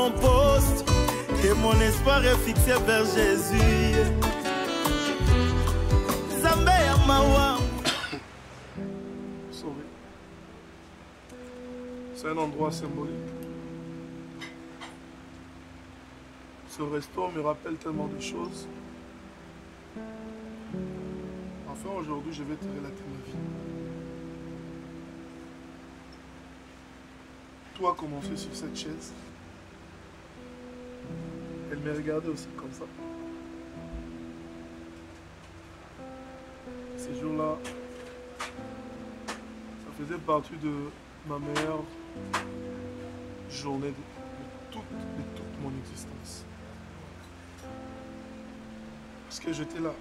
mon poste et mon espoir est fixé vers Jésus. Zambé Amawa. Sauvé. C'est un endroit symbolique. Ce resto me rappelle tellement de choses. Enfin, aujourd'hui, je vais te relater ma vie. Tout a commencé sur cette chaise. Elle me regardait aussi comme ça. Ces jours-là, ça faisait partie de ma meilleure journée de toute mon existence. Parce que j'étais là.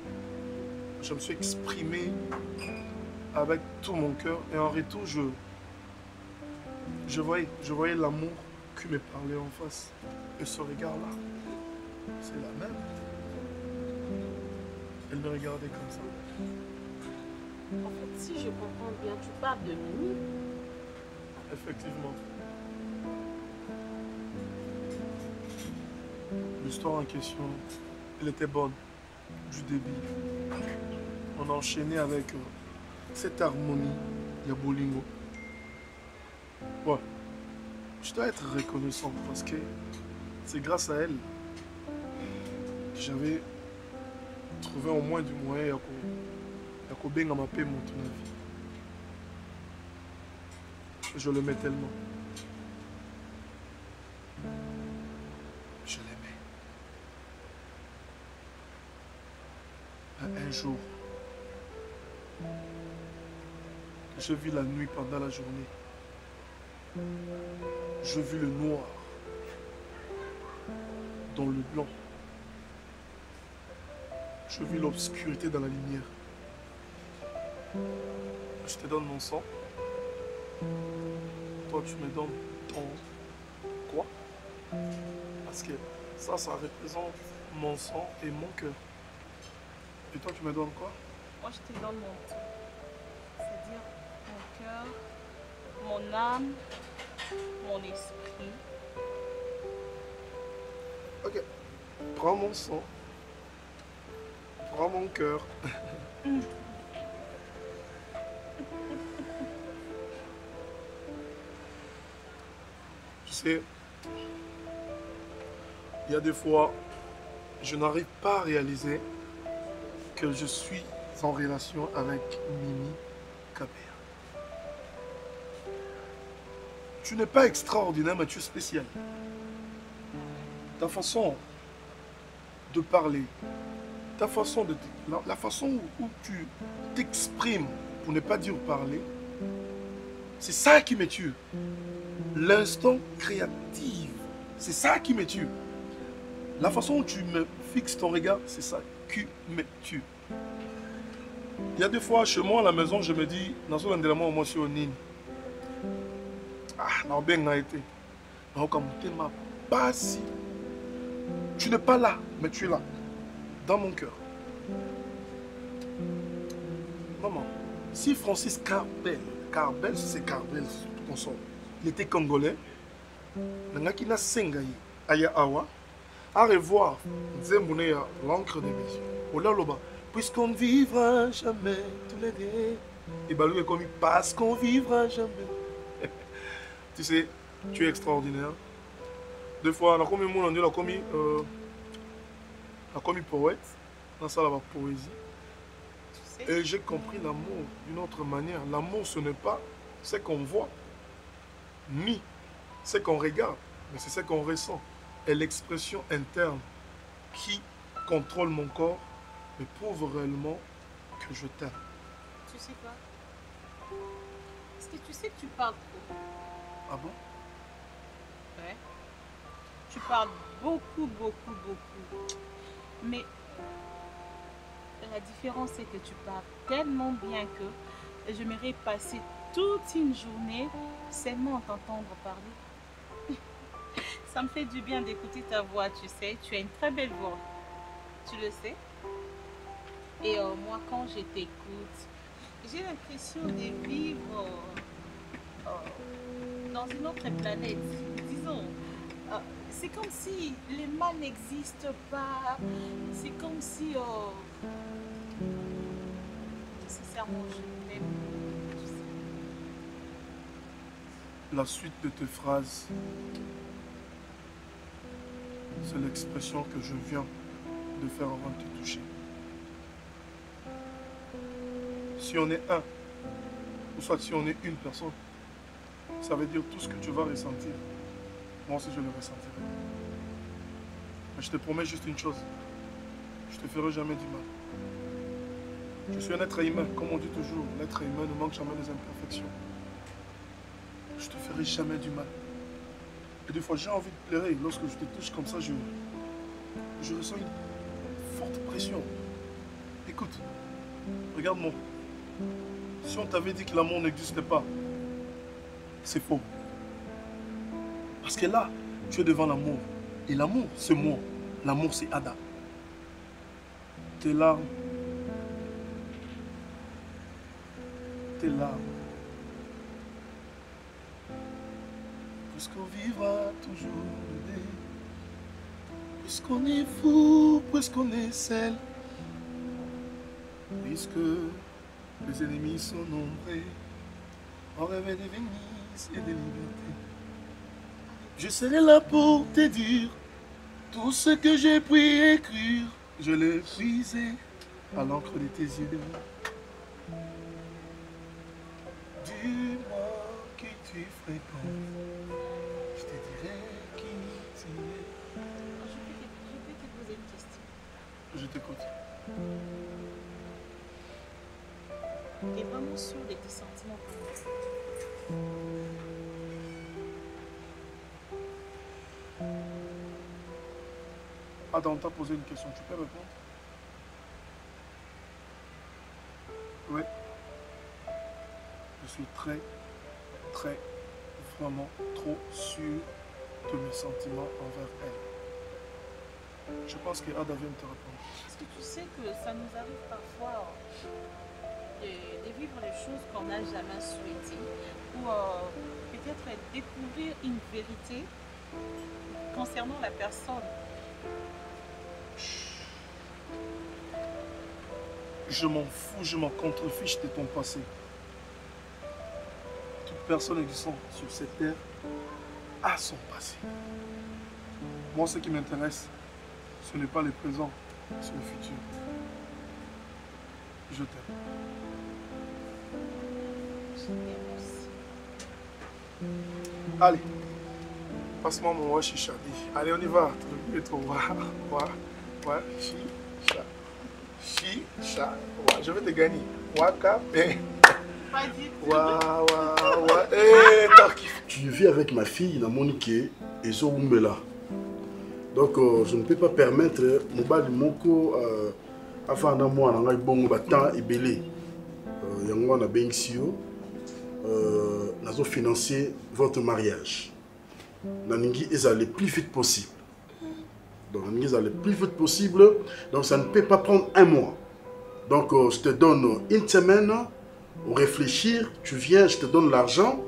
Je me suis exprimé avec tout mon cœur et en retour, je voyais l'amour qui me parlait en face. Et ce regard-là, c'est la même. Elle me regardait comme ça. En fait, si je comprends bien, tu parles de Mimi. Effectivement. L'histoire en question, elle était bonne, du début. On enchaînait avec cette harmonie Yabolingo. Ouais, je dois être reconnaissant parce que c'est grâce à elle que j'avais trouvé au moins du moyen de bien ma paix, mon vie. Je l'aimais tellement. Je l'aimais. Un jour, je vis la nuit pendant la journée. Je vis le noir dans le blanc. Je vis l'obscurité dans la lumière. Je te donne mon sang. Toi, tu me donnes ton quoi? Parce que ça représente mon sang et mon cœur. Et toi, tu me donnes quoi? Moi, je te donne mon tout. C'est-à-dire mon cœur, mon âme, mon esprit. Ok. Prends mon sang. Prends mon cœur. Tu sais, il y a des fois, je n'arrive pas à réaliser que je suis en relation avec Mimi Kabea. Tu n'es pas extraordinaire, mais tu es spécial. Ta façon de parler, ta façon de... La façon où tu t'exprimes, pour ne pas dire parler, c'est ça qui me tue. L'instant créatif, c'est ça qui me tue. La façon où tu me fixes ton regard, c'est ça qui me tue. Il y a des fois, chez moi, à la maison, je me dis, dans ce moment, moi, je suis au Nini. Ah, non, bien, été. Tu n'es pas là, mais tu es là, dans mon cœur. Maman, si Francis Carbel, c'est Carbel, tout ensemble, il était congolais, Nangakina Sengaï, Aya Awa, à revoir, Nzembouné, l'encre des messieurs, Olaloba, puisqu'on ne vivra jamais tous les deux. Et Balou est commis parce qu'on vivra jamais. Tu sais, tu es extraordinaire. Des fois, on a commis mon on a commis poète, dans ça, la poésie. Et j'ai compris l'amour d'une autre manière. L'amour, ce n'est pas ce qu'on voit, ni ce qu'on regarde, mais c'est ce qu'on ressent. Et l'expression interne qui contrôle mon corps me prouve réellement que je t'aime. Tu sais quoi? Est-ce que tu sais que tu parles trop? Ah bon? Ouais. Tu parles beaucoup, beaucoup, beaucoup. Mais la différence, c'est que tu parles tellement bien que j'aimerais passer toute une journée seulement à t'entendre parler. Ça me fait du bien d'écouter ta voix, tu sais. Tu as une très belle voix. Tu le sais. Et moi, quand je t'écoute, j'ai l'impression de vivre dans une autre planète. Disons, c'est comme si les mal n'existent pas. C'est comme si... sincèrement, je t'aime. La suite de tes phrases, c'est l'expression que je viens de faire avant de te toucher. Si on est un, ou soit si on est une personne, ça veut dire tout ce que tu vas ressentir. Moi aussi, je le ressentirai. Mais je te promets juste une chose. Je ne te ferai jamais du mal. Je suis un être humain, comme on dit toujours. L'être humain ne manque jamais des imperfections. Je ne te ferai jamais du mal. Et des fois, j'ai envie de pleurer. Lorsque je te touche comme ça, je ressens une forte pression. Écoute, regarde-moi. Si on t'avait dit que l'amour n'existait pas, c'est faux. Parce que là, tu es devant l'amour. Et l'amour, c'est moi. L'amour, c'est Ada. Tes larmes. Tes larmes. Puisqu'on vivra toujours l'idée. Puisqu'on est fou, puisqu'on est seul. Puisque les ennemis sont nombreux. On rêvait de Venise et de liberté. Je serai là pour te dire tout ce que j'ai pu écrire. Je l'ai brisé à l'encre de tes yeux. Dis-moi qui tu fréquentes. Je te dirai qui tu es. Je peux te poser une question. Je t'écoute. Tu es vraiment sûr de tes sentiments pour moi? Attends, on t'a posé une question, tu peux répondre? Oui. Je suis très, vraiment trop sûr de mes sentiments envers elle. Je pense que Ada vient de te répondre. Est-ce que tu sais que ça nous arrive parfois de vivre les choses qu'on n'a jamais souhaitées ou peut-être découvrir une vérité concernant la personne? Je m'en fous, je m'en contrefiche de ton passé. Toute personne existant sur cette terre a son passé. Moi, ce qui m'intéresse, ce n'est pas le présent, c'est le futur. Je t'aime. Je t'aime aussi. Allez, passe-moi mon wa chicha. Allez, on y va. Ouais, chicha. Chicha. Ouais, je vais te gagner. Waka, Pas du tout. Tu vis avec ma fille, Namonike, et Zorumbela. Donc, je ne peux pas permettre Mobali Moko avant un mois, on a bon temps et belé. On a bien ici, nous financer votre mariage. Naningi est le plus vite possible. Donc, Naningi est le plus vite possible. Donc, ça ne peut pas prendre un mois. Donc, je te donne une semaine pour réfléchir. Tu viens, je te donne l'argent.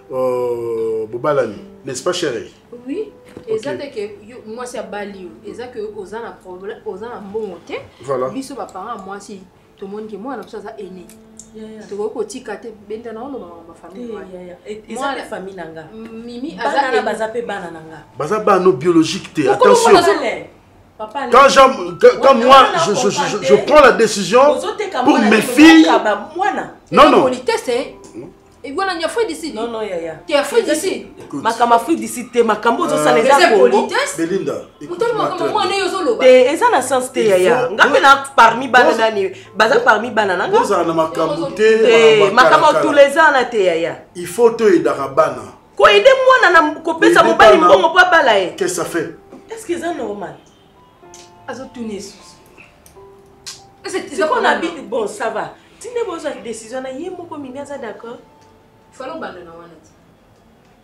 Bobalani, n'est-ce pas, chérie? Oui. Et ça, c'est que moi, c'est à Bali. Et ça, que aux ans, problème, aux ans, bon côté. Voilà. Biso, ma parent, moi, si tout le monde qui moi, on a ça aîné. Tu vois, côté kate, bentana, on a ma famille. Et ça, la famille nanga. Mimi, Banana, bazape, banana. Baza no biologique, t'es attention. Papa, quand moi, je prends la décision pour mes filles. Non, non. Et voilà, il y a fait d'ici. Non, non, yaya. Tu as fait d'ici. Makama fait d'ici, te makambo zo ça les a politesse. Belinda, écoute-moi. Et ça n'a sens te yaya. Ngapena parmi banana ni, baza parmi banana. Vous en avez makamboute. Makama tous les ans na te yaya. Il faut te aider à Rabana. Quoi aider moi na kopesa mobali mbongo pa bala e. Qu'est-ce que ça fait? Est-ce que c'est normal? Azo tourner. C'est qu'on habite bon, ça va. Tu n'es pas une décision na yemo ko mimiaza d'accord? Fallait banana wana.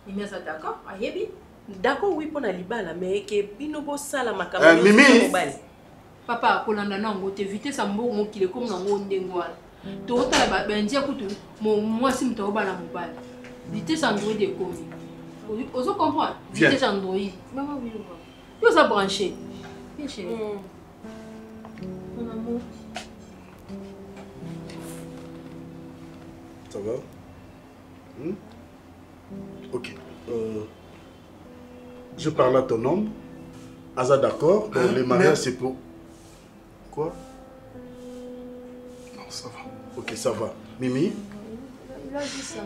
Mimiaza d'accord? Ayebi. D'accord oui pour na libala mais que bino bo sala makambo mobali. Papa kolanda nango te éviter sa mbongo kile comme nango ndengwala. To otala ba ndia kutu mo mwasi mto bana mobali. Vite sa ngo de komi. Ozo comprendre. Viens. J'étais Android. Maman, oui, yo ça branché. Viens chérie. Mon amour. Ça va? Ok. Je parle à ton homme. Aza d'accord. Donc les mariages c'est pour... Quoi? Non, ça va. Ok, ça va. Mimi? Il a dit ça.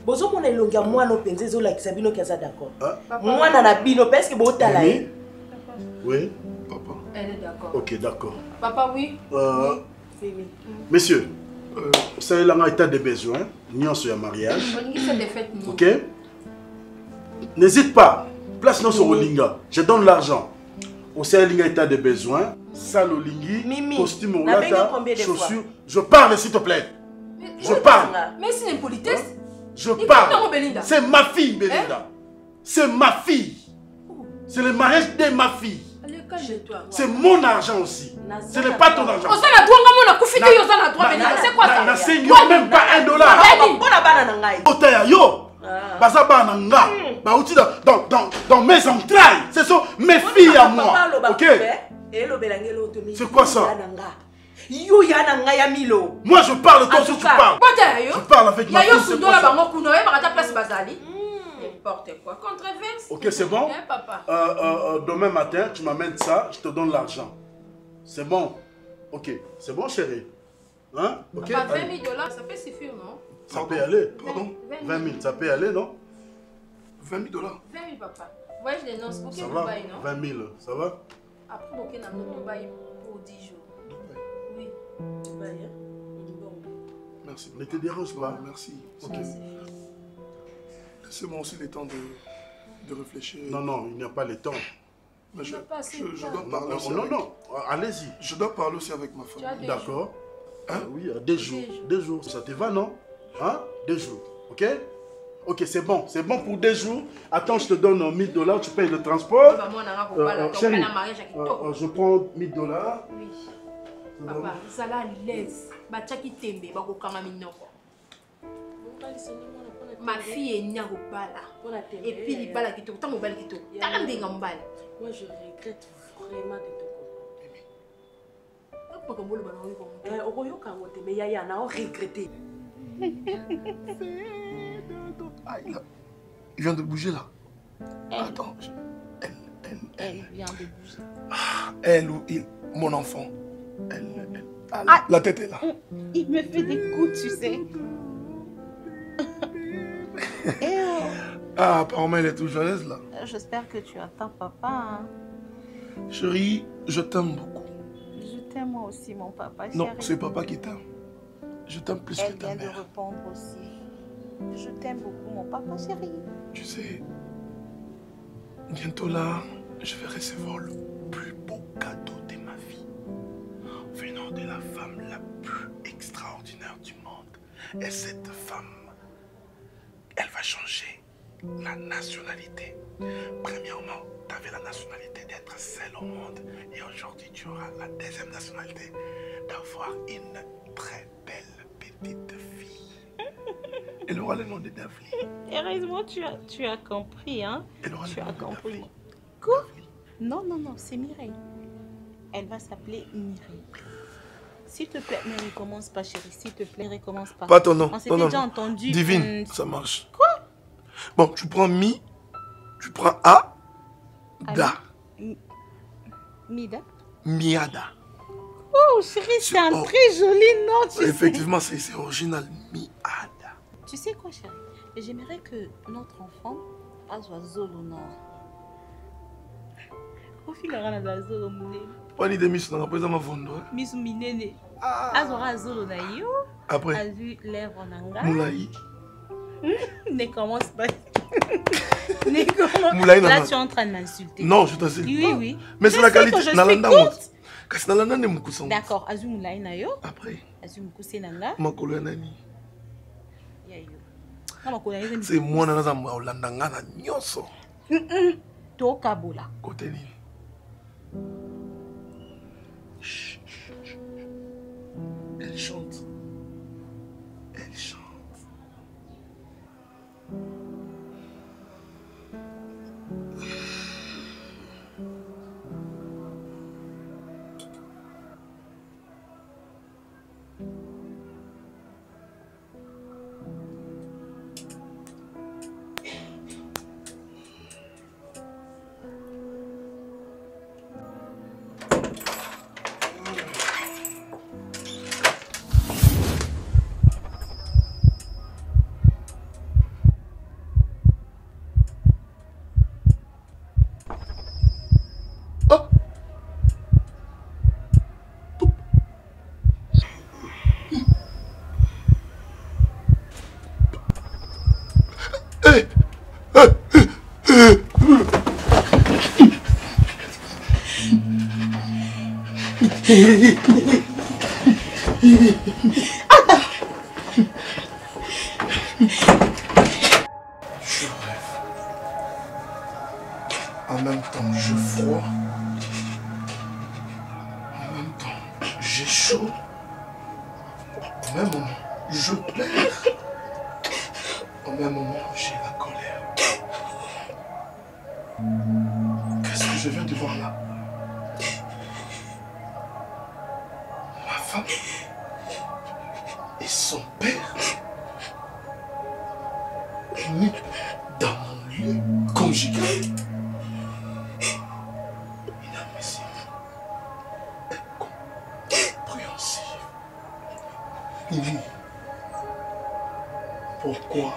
Bozo mona ilonga mwana openze ezolakisa bino ki aza d'accord. Mwana na bino parce que botala ye. Oui. Papa. Elle est d'accord. Ok, d'accord. Papa, oui. Messieurs, ça est un état de besoin. Nous sommes en mariage. Ok? N'hésite pas. Place nous sur Olinga. Je donne l'argent. Au Linga état de besoin. Salle Olingi. Costume Olata. Chaussures. Je parle s'il te plaît. Je parle. Mais c'est une impolitesse. Je parle. C'est ma fille, Belinda. C'est ma fille. C'est le mariage de ma fille. C'est mon argent aussi. Ce n'est pas ton argent. C'est quoi ça? Même pas $1. Dans mes entrailles. Ce sont mes filles à moi. Ok? C'est quoi ça? Moi je parle comme si tu parles. Je parle avec ma fille. N'importe quoi. Controverse. Ok, c'est bon? Demain matin, tu m'amènes ça, je te donne l'argent. C'est bon? Ok, c'est bon chérie? Hein? Ok? Papa, $20 000, ça peut suffire, non? Ça peut aller. Pardon? 20 000, ça peut aller, non? $20 000. 20 000, papa. Voyage les noces, pour Ça quel va? Dubaï, non? 20 000, ça va? Après, pour quel Dubaï pour 10 jours. Oui. Dubaï, hein? Merci. Ne te dérange pas. Merci. Ok. Laissez-moi aussi le temps de réfléchir. Non, non, il n'y a pas le temps. Mais je dois Non, parler aussi. non, non, allez-y. Je dois parler aussi avec ma famille. D'accord. Hein? Oui, 2 jours. 2 jours. Ça te va, non? Hein? 2 jours. Ok? Ok, c'est bon. C'est bon pour 2 jours. Attends, je te donne $1000, tu payes le transport. Chérie, je prends $1000. Oui. Papa, ça là, laisse. Bachaki tembe, bakokanga minoko. Ma fille est née au bala. Et puis il bala qui tout, tant au bala qui tout. Tant bien en bala. Moi je regrette vraiment de te Pourquoi vous le bala au royaume quand mais yaya n'a regretté. Ah, il vient de bouger là. Elle. Attends. Elle vient de bouger. Ah, elle ou il, mon enfant. Elle. Ah, la tête est là. Il me fait des coups, tu sais. Ah, apparemment, elle est toujours à l'aise là. J'espère que tu attends papa. Hein. Chérie, je t'aime beaucoup. Je t'aime moi aussi, mon papa. Non, chérie. c'est papa qui t'aime. Je t'aime plus que Elle ta vient de mère. répondre aussi. Je t'aime beaucoup, mon papa chéri. Tu sais, bientôt là, je vais recevoir le plus beau cadeau de ma vie. Venant de la femme la plus extraordinaire du monde. Et cette femme, elle va changer la nationalité. Premièrement, tu avais la nationalité d'être seule au monde. Et aujourd'hui, tu auras la deuxième nationalité d'avoir une très belle petite fille. Elle aura le nom de Daphne. Heureusement, tu as compris, hein? Elle aura Tu le as nom de compris. Daphne. Quoi? Non, c'est Mireille. Elle va s'appeler Mireille. S'il te plaît, ne recommence pas, chérie. S'il te plaît, recommence pas. Pas ton nom. On s'était déjà entendu. Divine, ça marche. Quoi? Bon, tu prends Mi, tu prends A, Da. Mida? Miada. Oh, chérie, c'est un très joli nom, tu sais. Effectivement, c'est original. Miada. Tu sais quoi, chérie? J'aimerais que notre enfant azwa zolo na. Ofila na za zolo munene. Pas ni de miss, on a pas ma vondo. Miss minene. Azwa zolo na yo. Après. Azu lèvres nanga. Moulaï. Ne commence pas. Ne commence. Moulaï Là, tu es en train de m'insulter. Non, je t'insulte. Oui. Mais c'est la qualité. Je suis courte. Kasi nalanda ne mukusa. D'accord, azu moulaï na yo. Après. Azu mukuse nanga. Makolo ya nani? Ya yo. C'est moi na za Olanda ngana nyoso. To kabola. Côté ni. Elle chante. Elle chante. Je rêve. En même temps, j'ai froid. En même temps, j'ai chaud. Au même moment, je pleure. Au même moment, j'ai la colère. Qu'est-ce que je viens de voir là? Ma femme et son père unis dans mon lieu conjugal. Inadmissible. Incompréhensible. Nini, pourquoi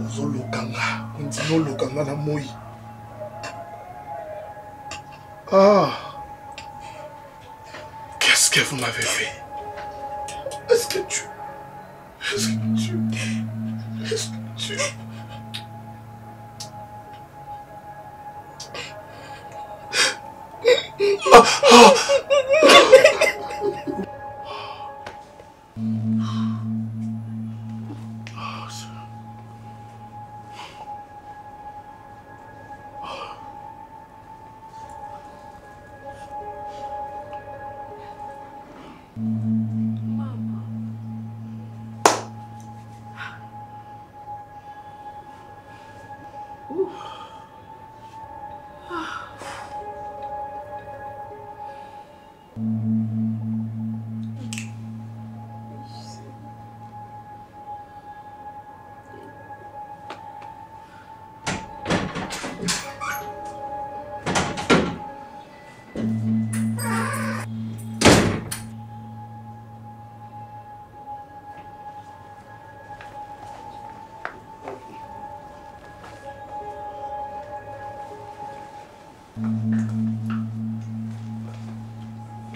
Zolokanga, on dit non Lokanga na moi. Ah, qu'est-ce que vous m'avez fait? Est-ce que tu...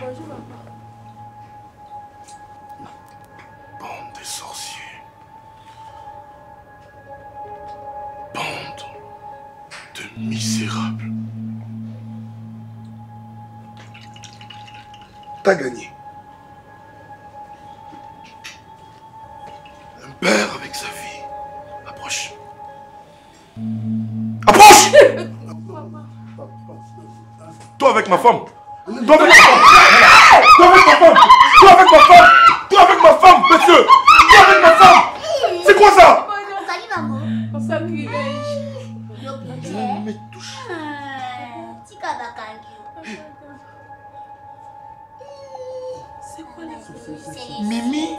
Bonjour, papa. Bande de sorciers. Bande de misérables. T'as gagné. Un père avec sa fille. Approche. Approche! Toi avec ma femme. Toi avec ma femme. Toi avec ma femme. Toi avec ma femme. Toi avec ma femme, monsieur. Toi avec ma femme. C'est quoi ça? Mais touche. C'est quoi les... Mimi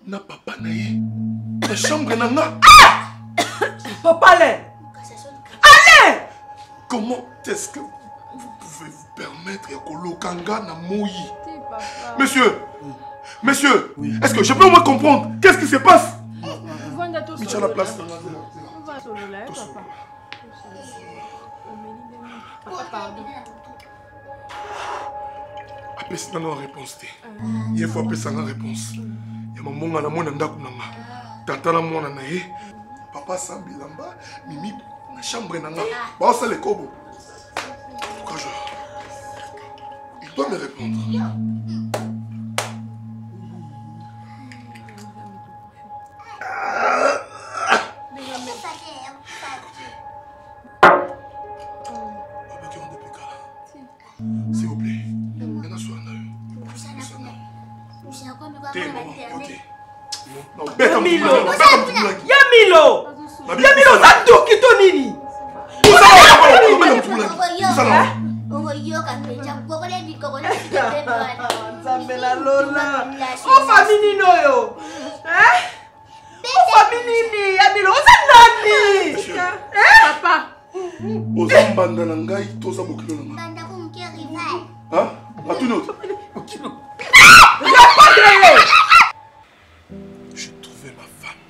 na papa naye. La chambre nana. Papa, allez! Allez! Comment est-ce que vous pouvez vous permettre ya kolokanga na moi? Monsieur, monsieur, est-ce que je peux au moins comprendre? Qu'est-ce qui se passe? Micha la place. Apesi nano réponse te. Il faut appeler ça une réponse. Il y a maman na mona ndaku nanga. Tata na mona na ye. Papa sambilamba, Mimi na chambre nanga. Ba ça le kobo. Pourquoi il doit me répondre. S'il vous plaît, maintenant sois Yamilo, ça tout qui ton nini. Oh famille noyo. Oh famille nini, Yamilo, c'est nani. Papa. Ozambanda na ngai toza bokilo na ngai. Hein? À tout autre. J'ai trouvé ma femme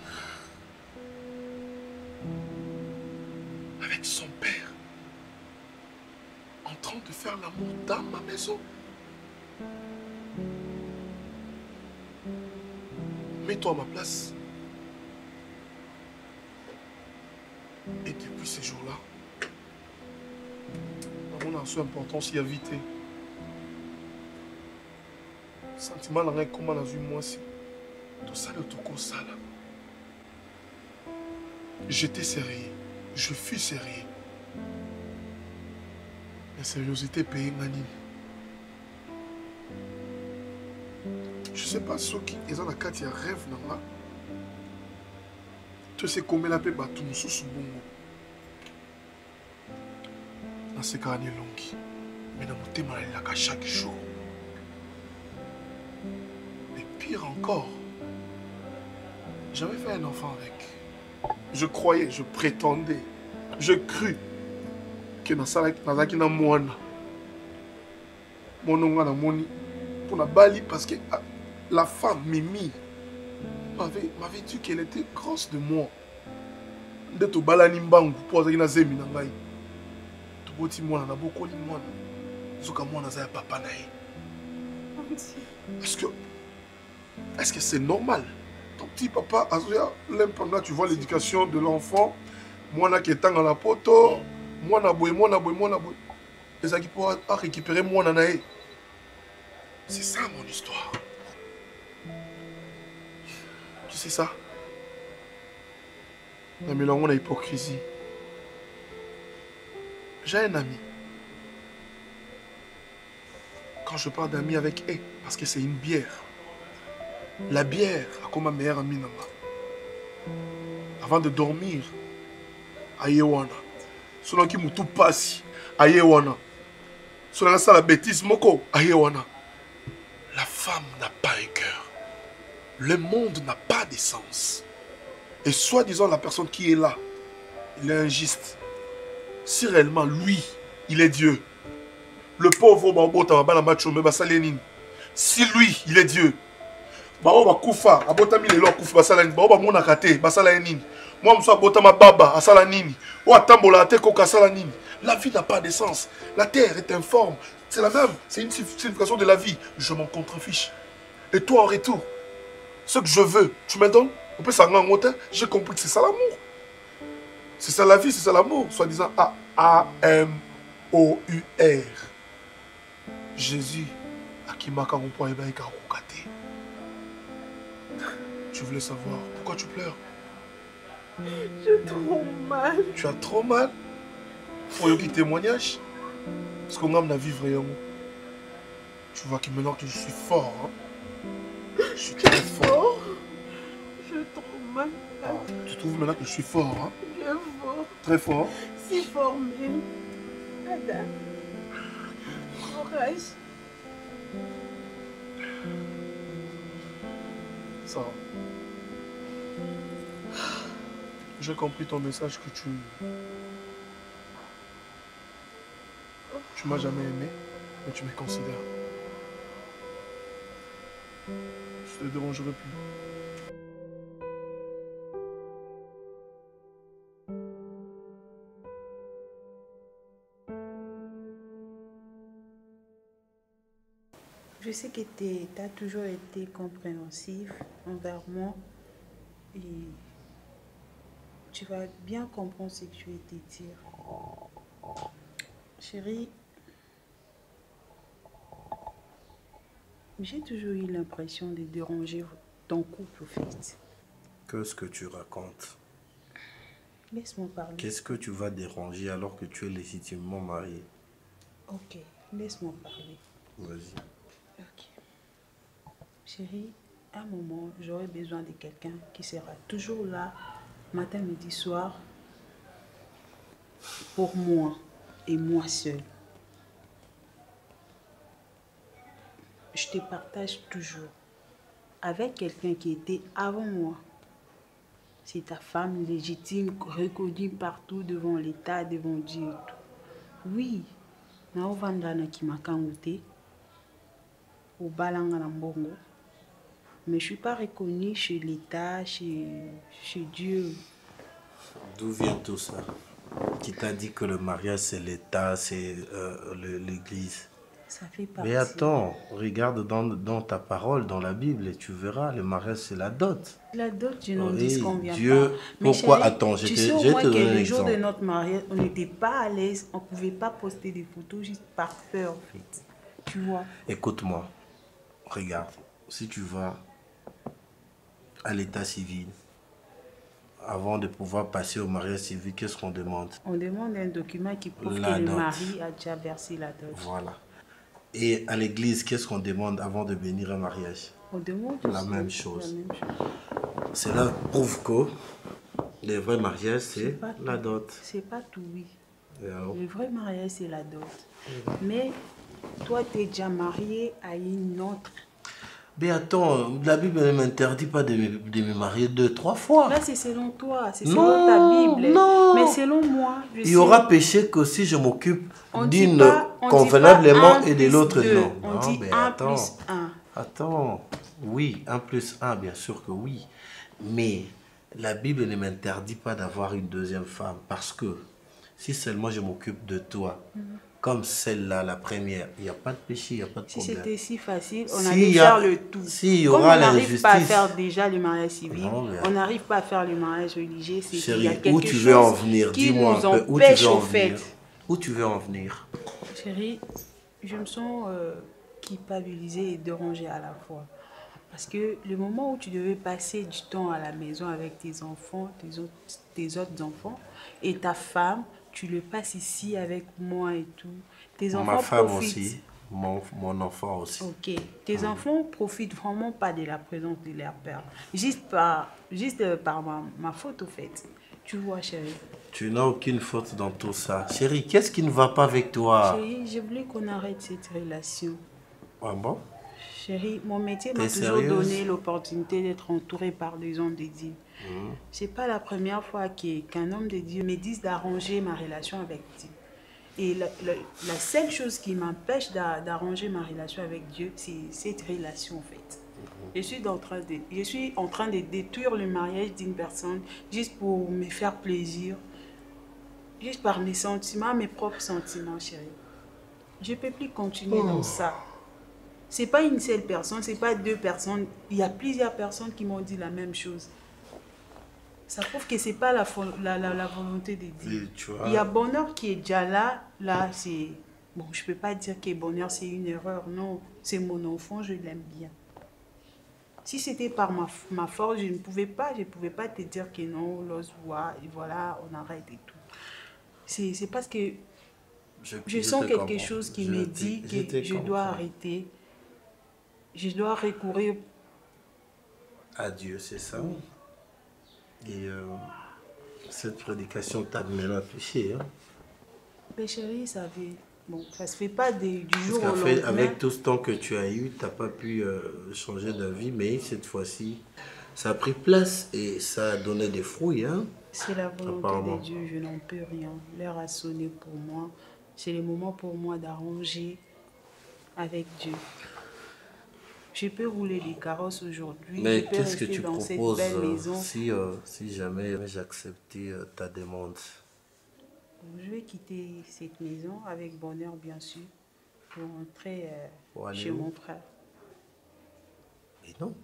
avec son père en train de faire l'amour dans ma maison. Mets-toi à ma place. Et depuis ces jours-là, on a sous importance, il y a vite. Sentiment dans comment dans une mois si tout ça le tout ça là. J'étais sérieux, je fus sérieux. La sérieuxité payée Manine. Je sais pas ceux qui sont dans la carte, il y a rêve dans là. Tu sais combien la paix bat tout sous ce bongo. Dans ces cas longues, mais dans mon thème il a chaque jour. Et pire encore, j'avais fait un enfant avec. Je croyais, je prétendais, je crus que dans ça là qui n'a moi mon nom na moni pour la bali parce que la femme Mimi m'avait dit qu'elle était grosse de moi. De to balani mbangu pour ça na zemi na ngai. To boti mwana na bokoli mwana. Zoka mwana za papa na ye. Est-ce que c'est normal? Ton petit papa a l'important, tu vois l'éducation de l'enfant. Moi qui est dans la poto, moi na boy. Et ça qui pourra récupérer moi nanae. C'est ça mon histoire. Tu sais ça? La mélange de hypocrisie. J'ai un ami. Quand je parle d'ami avec elle, parce que c'est une bière. La bière a comme ma meilleure amie. Avant de dormir, à Yewana. Selon qui moutou passe, à Yewana. Selon ça, la bêtise, moko, à Yewana. La femme n'a pas un cœur. Le monde n'a pas d'essence. Et soi-disant, la personne qui est là, il est injuste. Si réellement, lui, il est Dieu. Le pauvre si lui, il est Dieu. Moi, je suis la vie n'a pas d'essence. La terre est informe. C'est la même. C'est une signification de la vie. Je m'en contrefiche. Et toi, en retour, ce que je veux, tu me donnes. On peut s'en rendre. J'ai compris que c'est ça l'amour. C'est ça la vie, c'est ça l'amour. Soi-disant A-M-O-U-R. Jésus, à qui m'a carompo et bien carompocaté. Tu voulais savoir pourquoi tu pleures? J'ai trop mal. Tu as trop mal? Faut y avoir témoignage. Parce qu'on aime la vivre. Tu vois que maintenant que je suis fort. Hein? Je suis très fort. J'ai trop mal. Ah, tu trouves maintenant que je suis fort. Hein? Bien fort. Très fort. Si fort même. Adam. Courage. Ça va. J'ai compris ton message que tu m'as jamais aimé, mais tu me considères. Je te dérangerai plus. Je sais que tu as toujours été compréhensif envers moi et tu vas bien comprendre ce que je vais te dire. Chérie, j'ai toujours eu l'impression de déranger ton couple au fait. Qu'est-ce que tu racontes? Laisse-moi parler. Qu'est-ce que tu vas déranger alors que tu es légitimement marié? Ok, laisse-moi parler. Vas-y. Ok. Chérie, à un moment, j'aurai besoin de quelqu'un qui sera toujours là, matin, midi, soir, pour moi et moi seule. Je te partage toujours avec quelqu'un qui était avant moi. C'est ta femme légitime, reconnue partout devant l'État, devant Dieu. Oui, na ovandana qui m'a kangoté au balanga na mbongo. Mais je ne suis pas reconnue chez l'État, chez Dieu. D'où vient tout ça? Qui t'a dit que le mariage c'est l'État, c'est l'Église? Ça fait partie. Mais attends, regarde dans ta parole, dans la Bible, et tu verras, le mariage, c'est la dot. La dot, je n'en Oui, dis qu'on vient Dieu, pas. Mais pourquoi? chérie, Attends, tu je sais au te moins que donne un le jour de exemple. notre mariage, on n'était pas à l'aise, on ne pouvait pas poster des photos juste par peur, en fait. Tu vois? Écoute-moi, regarde, si tu vas à l'état civil, avant de pouvoir passer au mariage civil, qu'est-ce qu'on demande? On demande un document qui prouve La que le dot. mari a déjà versé la dot. Voilà. Et à l'église, qu'est-ce qu'on demande avant de venir à un mariage? On demande La aussi même chose. la même chose. Cela prouve que le vrai mariage, c'est pas la tout. dot. C'est pas tout, oui. Et alors? Le vrai mariage, c'est la dot. Mais toi, tu es déjà marié à une autre. Mais attends, la Bible ne m'interdit pas de me marier 2-3 fois. Là, c'est selon toi, c'est Non, selon ta Bible. non. Mais selon moi, je Il y sais- aura péché que si je m'occupe On dit d'une pas- on dit convenablement pas un et de plus l'autre deux. non. On Non, dit mais 1 attends. plus 1. Attends, oui, 1 plus 1, bien sûr que oui. Mais la Bible ne m'interdit pas d'avoir une deuxième femme parce que si seulement je m'occupe de toi, comme celle-là, la première, il n'y a pas de péché, il n'y a pas de Si problème. c'était si facile, on S'il allait y a- faire le tout. s'il y Comme aura on n'arrive pas à l'injustice- faire déjà le mariage civil, Non, mais- on n'arrive pas à faire le mariage religieux, c'est qu'il y Chérie, a quelque où tu chose veux en venir? qui Dis-moi nous un peu, où tu empêche veux en au fait. venir? Où tu veux en venir? Chérie, je me sens culpabilisée et dérangée à la fois. Parce que le moment où tu devais passer du temps à la maison avec tes enfants, tes autres enfants, et ta femme, tu le passes ici avec moi et tout. Tes enfants Ma femme profitent. aussi, mon enfant aussi. Ok. Tes enfants profitent vraiment pas de la présence de leur père. Juste par ma faute, au fait. Tu vois, chérie. Tu n'as aucune faute dans tout ça. Chérie, qu'est-ce qui ne va pas avec toi? Chérie, je voulais qu'on arrête cette relation. Ah bon? Chérie, mon métier m'a T'es toujours sérieuse? donné l'opportunité d'être entourée par des hommes de Dieu. C'est pas la première fois qu'un homme de Dieu me dise d'arranger ma relation avec Dieu. Et la seule chose qui m'empêche d'arranger ma relation avec Dieu, c'est cette relation en fait. Je suis en train de détruire le mariage d'une personne juste pour me faire plaisir, juste par mes sentiments, mes propres sentiments, chérie. Je ne peux plus continuer dans ça. C'est pas une seule personne, c'est pas deux personnes. Il y a plusieurs personnes qui m'ont dit la même chose. Ça prouve que c'est pas la volonté de Dieu. Et tu vois, Il y a bonheur qui est déjà là. Là, c'est... Bon, je peux pas dire que bonheur, c'est une erreur. Non, c'est mon enfant, je l'aime bien. Si c'était par ma force, je ne pouvais pas. Je ne pouvais pas te dire que non, l'ose voit, et voilà, on arrête et tout. C'est parce que je sens te quelque comprends. chose qui Je me te- dit je te que je dois comprends. arrêter. Je dois recourir. Adieu, c'est ça. Et cette prédication t'a mené à pécher. Hein? Mais chérie, ça fait... Bon, ça se fait pas du Parce jour au qu'en fait, lendemain. avec tout ce temps que tu as eu, tu n'as pas pu changer d'avis, mais cette fois-ci, ça a pris place et ça a donné des fruits. Hein? C'est la volonté Apparemment. de Dieu, je n'en peux rien. L'heure a sonné pour moi. C'est le moment pour moi d'arranger avec Dieu. Je peux rouler des carrosses aujourd'hui. Mais je peux qu'est-ce que rester tu dans cette proposes belle maison. si jamais j'acceptais ta demande? Je vais quitter cette maison avec bonheur, bien sûr, pour rentrer Pour aller chez où? mon frère. Mais non,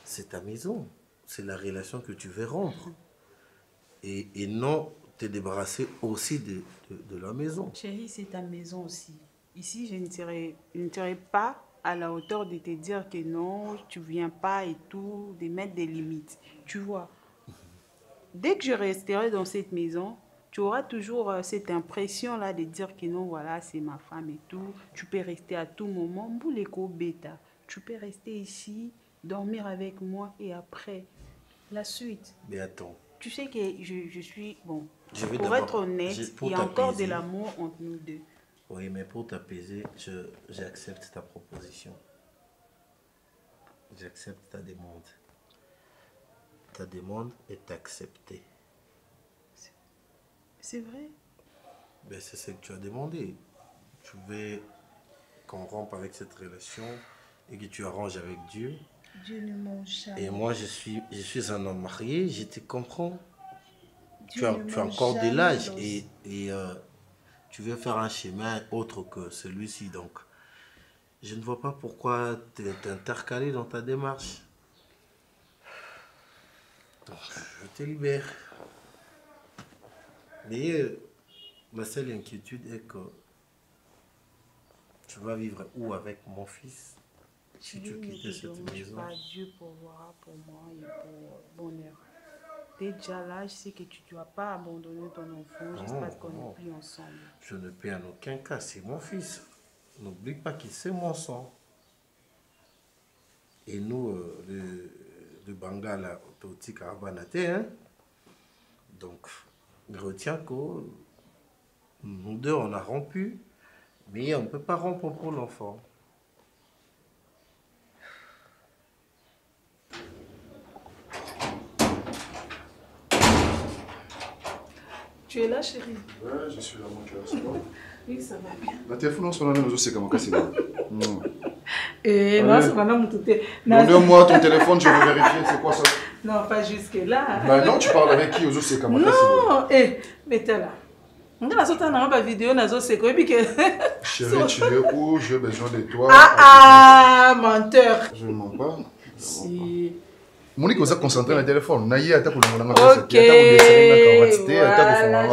c'est ta maison. C'est la relation que tu veux rompre. Et non te débarrasser aussi de la maison. Chérie, c'est ta maison aussi. Ici, je ne serai pas à la hauteur de te dire que non, tu viens pas et tout, de mettre des limites. Tu vois, dès que je resterai dans cette maison, tu auras toujours cette impression-là de dire que non, voilà, c'est ma femme et tout. Tu peux rester à tout moment. Mbouleko bêta. Tu peux rester ici, dormir avec moi et après, la suite. Mais attends, Tu sais que je suis... Bon, Je vais pour d'abord- être honnête, pour il y a encore de t'apaiser. l'amour entre nous deux. oui, mais pour t'apaiser, j'accepte ta proposition. J'accepte ta demande. Ta demande est acceptée. C'est vrai? Ben, c'est ce que tu as demandé. Tu veux qu'on rompe avec cette relation et que tu arranges avec Dieu. Dieu ne mange jamais. Et moi, je suis un homme marié, je te comprends. Dieu Tu as, ne tu as mange encore de jamais l'âge dans- et tu veux faire un chemin autre que celui-ci. Donc, Je ne vois pas pourquoi t'intercaler dans ta démarche. Donc, je te libère. Mais ma seule inquiétude est que tu vas vivre où avec mon fils si tu quittes cette maison? Pas Dieu pourvoira pour moi et pour bonheur. Déjà là, je sais que tu ne dois pas abandonner ton enfant juste parce qu'on n'est plus ensemble. Je ne peux en aucun cas, c'est mon fils. N'oublie pas qu'il c'est mon sang. Et nous, le Bangala, Toti Karabanate, hein? Donc, retiens que nous deux, on a rompu, mais on ne peut pas rompre pour l'enfant. Tu es là, chérie? Ouais, je suis là, mon cœur. C'est bon? Oui, ça va bien. La téléphone, on a c'est comment c'est bon. Eh, non, c'est pendant mon tout. Donne-moi ton téléphone, je vais vérifier. C'est quoi ça? Non, pas jusque-là. Bah non, tu parles avec qui? C'est comment non, eh, mais t'es là. On a sauté dans ma vidéo, c'est quoi? Chérie, tu es où? J'ai besoin de toi. Ah, menteur. Je ne mens pas. Si. Monique, vous êtes concentré dans le téléphone. Ok, voilà,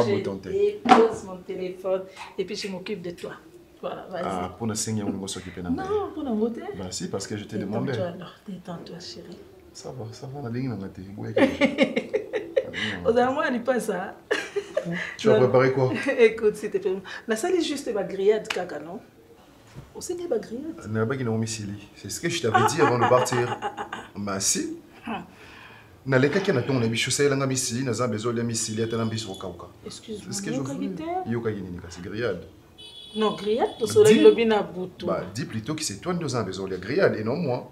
je dépose mon téléphone et puis je m'occupe de toi. Voilà, vas-y. Ah, pour ne saigner, on va s'occuper d'un. Non, pour la beauté. Bah si, parce que je t'ai demandé. Détends-toi alors, détends-toi, chérie. Ça va, la ligne n'a Aux amours, elle n'est pas ça. Tu as préparé quoi? Écoute, s'il te plaît. La salle est juste ma grillade, caca, non? Au Seigneur, ma grillade. C'est ce que je t'avais dit avant de partir. Bah si. Na leka qui na ton na bicho ça la misili na za bezo la misili ata na biso kauka. Excuse-moi. C'est ce que je veux. Yo ka yini ka c'est grillade. Non, grillade to soleil lobi na butu. Bah dis plutôt que c'est toi qui as besoin de grillade et non moi.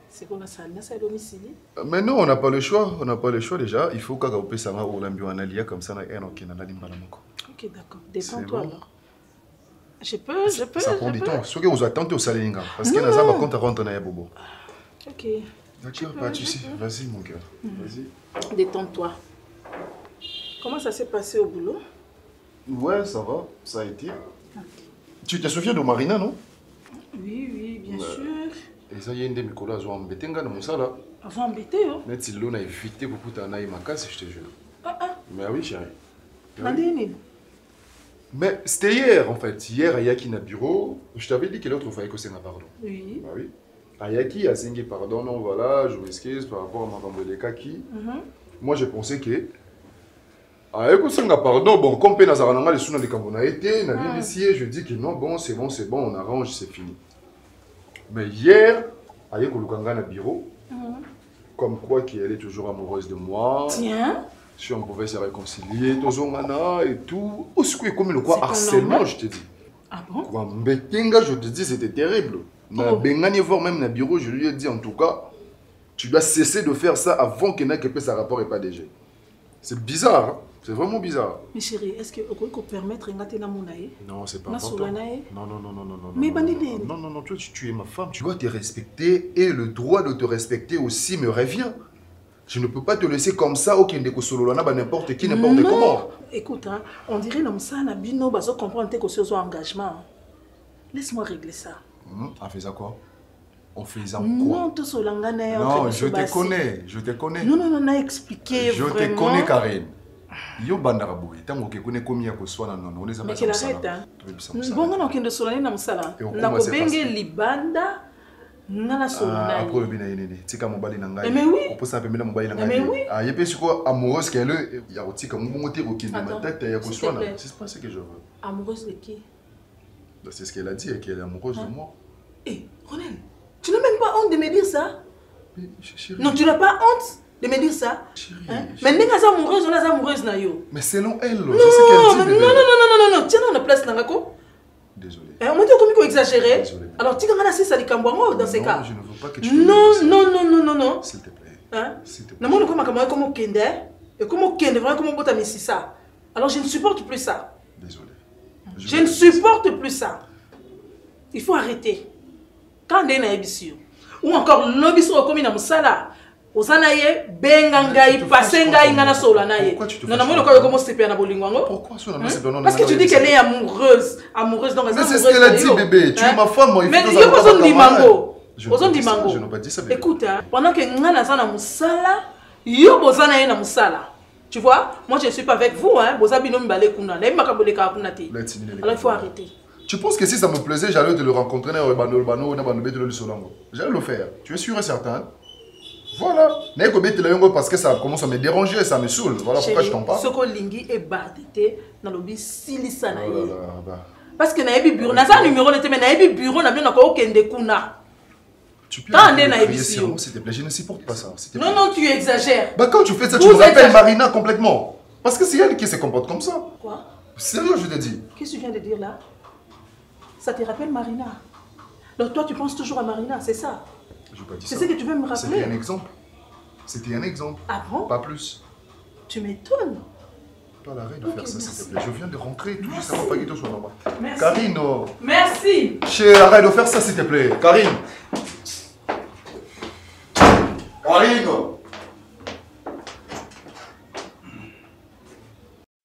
C'est quoi ça na ça domicile? Mais non, on n'a pas le choix, déjà, il faut kaka opé ça ma o lambi wana lia comme ça na eno ki na limbala moko. OK, d'accord. Détends-toi alors. Je peux. Ça prend du temps. Ce que vous attendez au salinga parce que na za ba compte rentre na ya bobo. OK. D'accord, pas de soucis. Vas-y, mon cœur. Vas-y. Détends-toi. Comment ça s'est passé au boulot? Ouais, ça va. Ça a été. Tu te souviens de Marina, non? Oui, bien sûr. Et ça, il y a une de mes collègues qui ont embêté dans ça là. Avant embêté, hein? Mais si l'on a évité pour que tu ailles ma casse, je te jure. Mais oui, chérie. Mais c'était hier, en fait. Hier, à Yaki na bureau, je t'avais dit que l'autre fois que c'est un pardon. Oui. Bah oui. Ayaki a signé pardon, non, voilà, je m'excuse par rapport à Madame Belekaki. Moi, je pensais que. Ayaki a pardon, bon, comme Penazarana, les sous-na de Kambona été, n'a bien essayé, je dis que non, bon, on arrange, c'est fini. Mais hier, Ayaki Lukanga na bureau, comme quoi qu'elle est toujours amoureuse de moi. Tiens. Si on pouvait se réconcilier, Tozongana et tout. Ou ce que comme le quoi harcèlement, je te dis. Ah bon? Quoi, Mbetenga, je te dis, c'était terrible. Bengani voir même dans le bureau, je lui ai dit en tout cas, tu dois cesser de faire ça avant qu'il n'ait que ça rapport et pas DG. C'est bizarre, hein? C'est vraiment bizarre. Mais chérie, est-ce que vous pouvez permettre de faire mon aïe? Non, c'est pas important. Non. Mais non, toi tu es ma femme, tu dois te respecter et le droit de te respecter aussi me revient. Je ne peux pas te laisser comme ça au Kendeko Sololana, n'importe qui, n'importe comment. Écoute, hein, on dirait que ça, on a bien comprendre que c'est un engagement. Laisse-moi régler ça. On faisait quoi? On faisait quoi? Non, tout ce langage. Non, je te connais. Non, on a expliqué. Je te connais, Karine. Yo bandaraboui, tango ke kone komi ya koswana non, on les a pas. Mais qu'il arrête, hein. Bon, on a qu'un de solani na musala. Na ko benge libanda. Nana solana. Après bina yene. Tika mobali na ngai. Mais oui. On peut s'appeler na mobali na ngai. Mais oui. Ah, yepé siko amoureuse qu'elle ya otika mbongote okinde matata ya koswana. C'est pas ce que je veux. Amoureuse de qui? C'est ce qu'elle a dit, qu'elle est amoureuse de moi. Eh, Ronel, tu n'as même pas honte de me dire ça? Mais chérie. Non, tu n'as pas honte de me dire ça? Chérie. Mais n'est pas amoureuse, on est amoureuse na yo. Mais selon elle, je sais qu'elle dit. Non, tiens dans la place nangako. Désolé. On m'a dit comment exagéré. Désolé. Alors tu as ça likambwango dans ces cas. Non, je ne veux pas que tu Non. S'il te plaît. Hein? S'il te plaît. Non, moi comme kende et comme kende vraiment comme bota messi ça. Alors je ne supporte plus ça. Désolé. Je ne supporte plus ça. Il faut arrêter. Quand on est dans ou encore l'obispo comme dans musala, Osana ye benga ngai passe ngai ngana sola na ye. Non non, moi ko comment se perd na bolingo ngo. Pourquoi ça non? Parce que tu dis qu'elle est amoureuse, donc mais c'est ce qu'elle a dit bébé, tu es ma femme, il faut mais que yo boson di mango. Boson di mango. Je n'ai pas dit ça bébé. Écoute, pendant que ngana sana musala, yo bosana ye na musala. Tu vois, moi je ne suis pas avec vous, hein. Alors il faut arrêter. Tu penses que si ça me plaisait, j'allais te le rencontrer, j'allais le faire. Tu es sûr et certain? Voilà. Parce que ça commence à me déranger, ça me saoule. Voilà pourquoi je t'en parle. Ce que lingi est batté dans le bilisana. Parce que na bureau, na ça numéro n'était mais na bureau na bien encore aucun de kuna. Tu peux crier sur moi, s'il te plaît, je ne supporte pas ça. Non, non, tu exagères. Bah quand tu fais ça, tu me rappelles Marina complètement. Parce que c'est elle qui se comporte comme ça. Quoi? Sérieux, je te dis. Qu'est-ce que tu viens de dire là? Ça te rappelle Marina. Donc toi, tu penses toujours à Marina, c'est ça? Je n'ai pas dit ça. C'est ce que tu veux me rappeler? C'était un exemple. C'était un exemple. Ah bon? Pas plus. Tu m'étonnes. Arrête de faire ça, s'il te plaît. Je viens de rentrer, tout juste avant pas qu'il soit normal. Merci. Karine. Merci. Arrête de faire ça, s'il te plaît. Karine. Karine.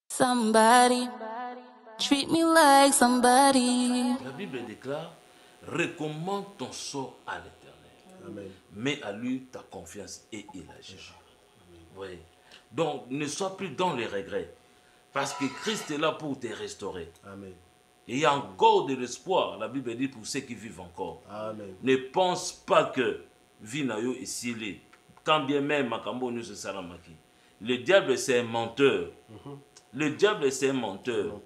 Somebody treat me like somebody. La Bible déclare: recommande ton sort à l'Éternel. Mets à lui ta confiance et il agira. Oui. Donc ne sois plus dans les regrets. Parce que Christ est là pour te restaurer. Amen. Et il y a encore de l'espoir, la Bible dit, pour ceux qui vivent encore. Amen. Ne pense pas que Vinayo est scellé. Quand bien même Makambo nous se salamaki. Le diable c'est un menteur. Le diable c'est un menteur.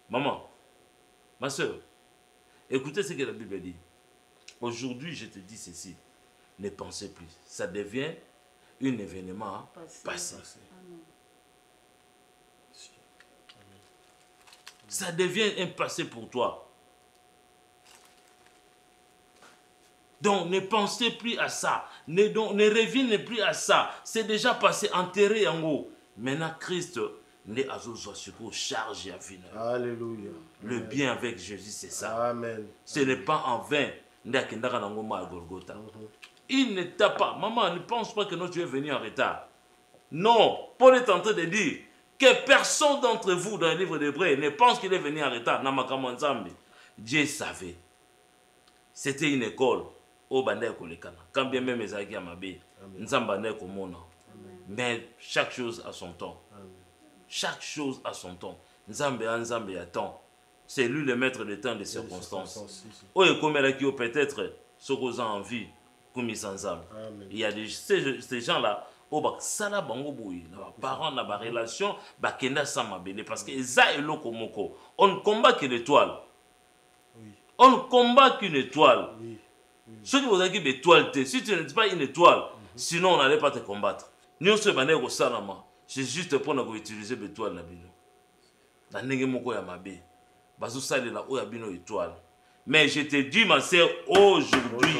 Maman, ma soeur, écoutez ce que la Bible dit. Aujourd'hui, je te dis ceci. Ne pensez plus. Ça devient un événement passé. Ça devient un passé pour toi. Donc ne pensez plus à ça. Ne revenez plus à ça. C'est déjà passé, enterré en haut. Maintenant, Christ n'est à charge à venir. Alléluia. Le bien avec Jésus, c'est ça. Amen. Ce n'est pas en vain. Il ne t'a pas. Maman, ne pense pas que non, tu es venu en retard. Non. Paul est en train de dire que personne d'entre vous dans le livre d'Hébreux ne pense qu'il est venu en retard. Dieu savait. C'était une école. Quand bien même les agues à ma baie, mais chaque chose a son temps. Chaque chose a son temps. Nzambe attend. C'est lui le maître des temps des circonstances. Peut-être ce qu'on a envie, comme ils il y a ces gens-là. Parents na relation bakenda sama bene parce que ça est lokomoko. On ne combat qu'une étoile. On ne combat qu'une étoile. Ceux qui vous ont dit étoile, si tu n'es pas une étoile, sinon on n'allait pas te combattre. Nous sommes au salama. C'est juste pour nous utiliser l'étoile na bino. Na nenge moko ya mabe. Bazo sali la oya bino étoile. Mais je te dis ma sœur, aujourd'hui,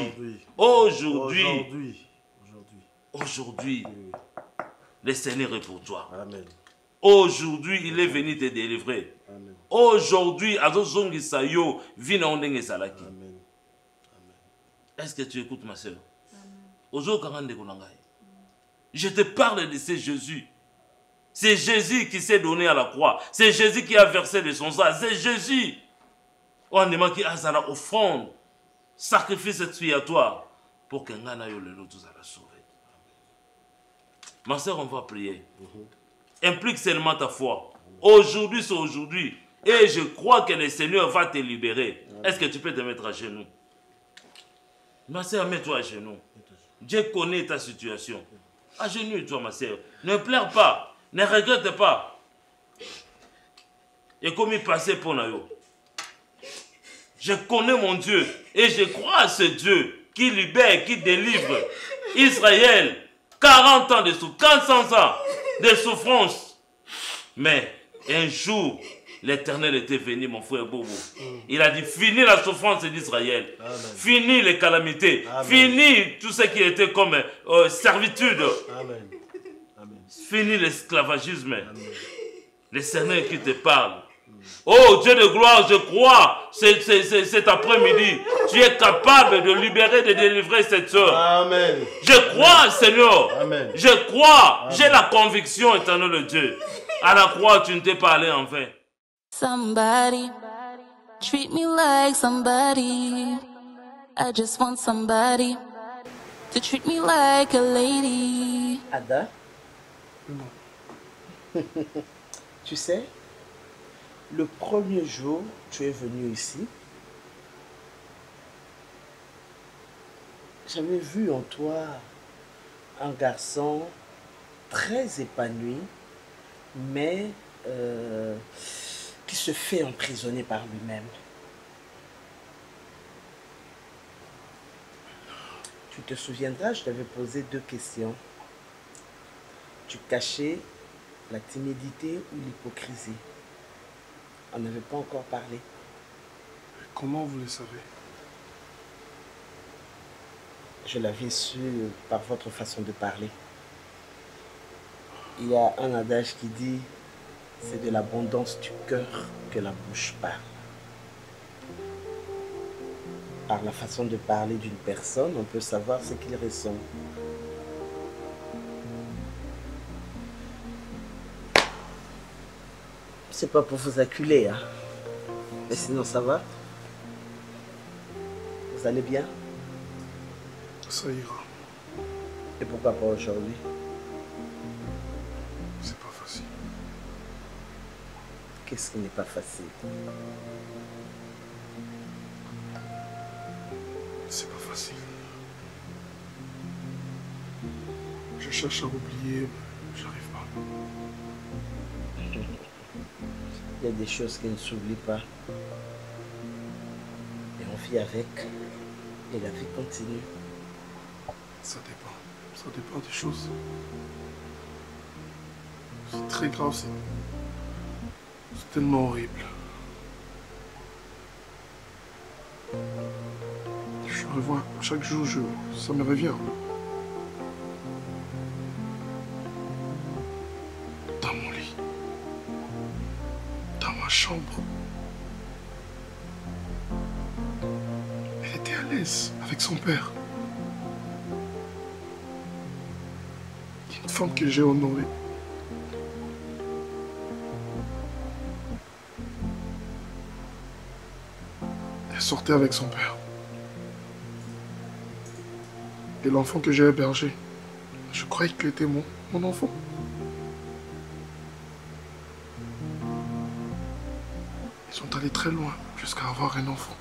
le Seigneur est pour toi. Amen. Aujourd'hui, il est venu te délivrer. Amen. Aujourd'hui, est-ce que tu écoutes ma soeur? Je te parle de ce Jésus. C'est Jésus qui s'est donné à la croix. C'est Jésus qui a versé de son sang. C'est Jésus. On demande qu'il y ait une offrande, sacrifice expiatoire pour que nous la sauver. Ma soeur, on va prier. Implique seulement ta foi. Aujourd'hui, c'est aujourd'hui. Et je crois que le Seigneur va te libérer. Est-ce que tu peux te mettre à genoux? Ma soeur, mets-toi à genoux. Dieu connaît ta situation. Agenouille-toi, ma soeur. Ne pleure pas. Ne regrette pas. Et comme il passait pour nous. Je connais mon Dieu. Et je crois à ce Dieu qui libère, qui délivre Israël. 40 ans de souffrance, 400 ans de souffrance. Mais un jour, l'Éternel était venu, mon frère Bobo. Il a dit, fini la souffrance d'Israël. Fini les calamités. Amen. Fini tout ce qui était comme servitude. Amen. Amen. Fini l'esclavagisme. Le Seigneur qui te parle. Oh Dieu de gloire, je crois, cet après-midi, tu es capable de libérer, de délivrer cette soeur. Amen. Je crois, Seigneur. Amen. Je crois. J'ai la conviction, éternel de Dieu. À la croix, tu ne t'es pas allé en vain. Somebody, treat me like somebody. I just want somebody to treat me like a lady. Ada, tu sais, le premier jour, tu es venu ici. J'avais vu en toi un garçon très épanoui, mais qui se fait emprisonner par lui-même. Tu te souviendras, je t'avais posé 2 questions. Tu cachais la timidité ou l'hypocrisie. On n'avait pas encore parlé. Comment vous le savez? Je l'avais su par votre façon de parler. Il y a un adage qui dit « C'est de l'abondance du cœur que la bouche parle ». Par la façon de parler d'une personne, on peut savoir ce qu'il ressent. C'est pas pour vous acculer, hein. Mais sinon, ça va? Vous allez bien? Ça ira. Et pourquoi pas aujourd'hui? C'est pas facile. Qu'est-ce qui n'est pas facile? C'est pas facile. Je cherche à oublier, mais j'arrive pas. Il y a des choses qui ne s'oublient pas. Et on vit avec. Et la vie continue. Ça dépend. Ça dépend des choses. C'est très grave, c'est tellement horrible. Je revois chaque jour, ça me revient. Dans mon lit. Dans ma chambre. Elle était à l'aise avec son père. Une femme que j'ai honorée. Elle sortait avec son père. Et l'enfant que j'ai hébergé, je croyais qu'il était mon enfant. Ils sont allés très loin jusqu'à avoir un enfant.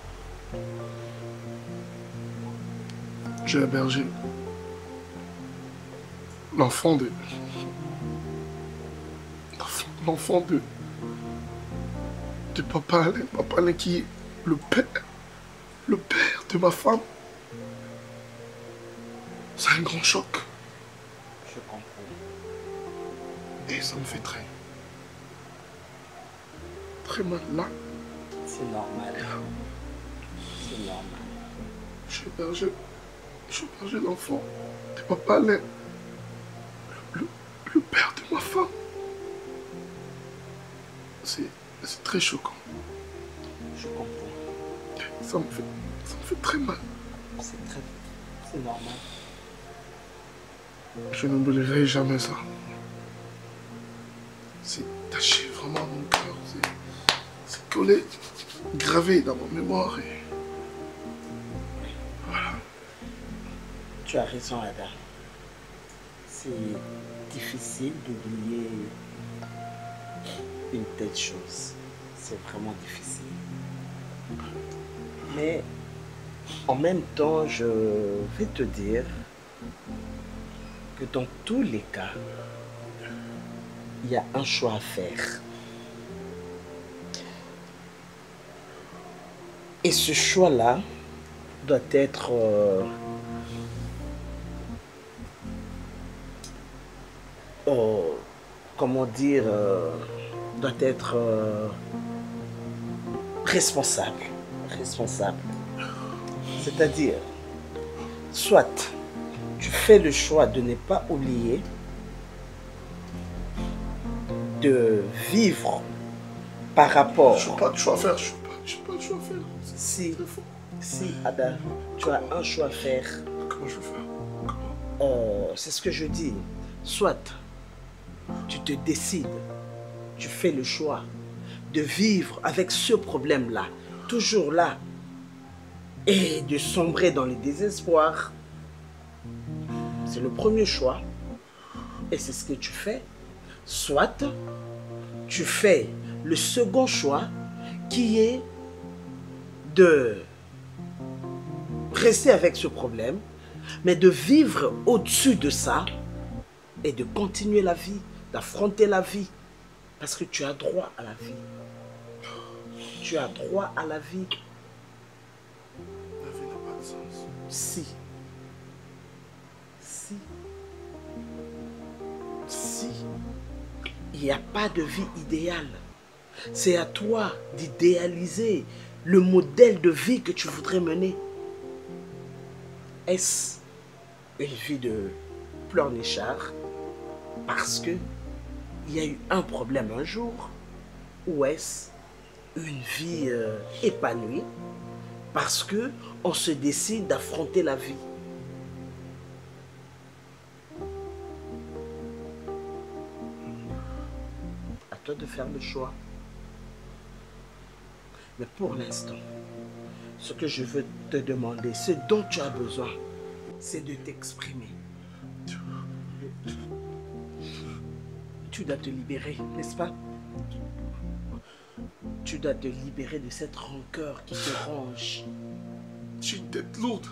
J'ai hébergé l'enfant de Papa Alain. Papa Alain qui est le père de ma femme. C'est un grand choc. Je comprends. Et ça me fait très mal là. C'est normal. C'est normal. J'ai hébergé l'enfant de Papa Alain. Le père de ma femme. C'est très choquant. Je comprends. Ça me fait très mal. C'est normal. Je n'oublierai jamais ça. C'est taché vraiment à mon cœur. C'est collé, gravé dans ma mémoire. Et voilà. Tu as raison, Ada. C'est difficile d'oublier une telle chose. C'est vraiment difficile. Mais en même temps, je vais te dire que dans tous les cas, il y a un choix à faire. Et ce choix-là doit être comment dire, doit être responsable. C'est-à-dire, soit tu fais le choix de ne pas oublier, de vivre par rapport... Je n'ai pas de choix à faire. Je n'ai pas de choix à faire. Si, Ada, tu as un choix à faire. Comment je vais faire? C'est ce que je dis. Soit tu te décides, tu fais le choix de vivre avec ce problème-là, toujours là, et de sombrer dans le désespoir. C'est le premier choix. Et c'est ce que tu fais. Soit tu fais le second choix qui est de rester avec ce problème, mais de vivre au-dessus de ça et de continuer la vie, d'affronter la vie. Parce que tu as droit à la vie. Tu as droit à la vie. La vie n'a pas de sens. Si. Il n'y a pas de vie idéale. C'est à toi d'idéaliser le modèle de vie que tu voudrais mener. Est-ce une vie de pleurnichard parce que il y a eu un problème un jour, ou est-ce une vie épanouie parce que on se décide d'affronter la vie? À toi de faire le choix. Mais pour l'instant, ce que je veux te demander, ce dont tu as besoin, c'est de t'exprimer. Tu dois te libérer, n'est-ce pas? Tu dois te libérer de cette rancœur qui te ronge. J'ai une tête lourde.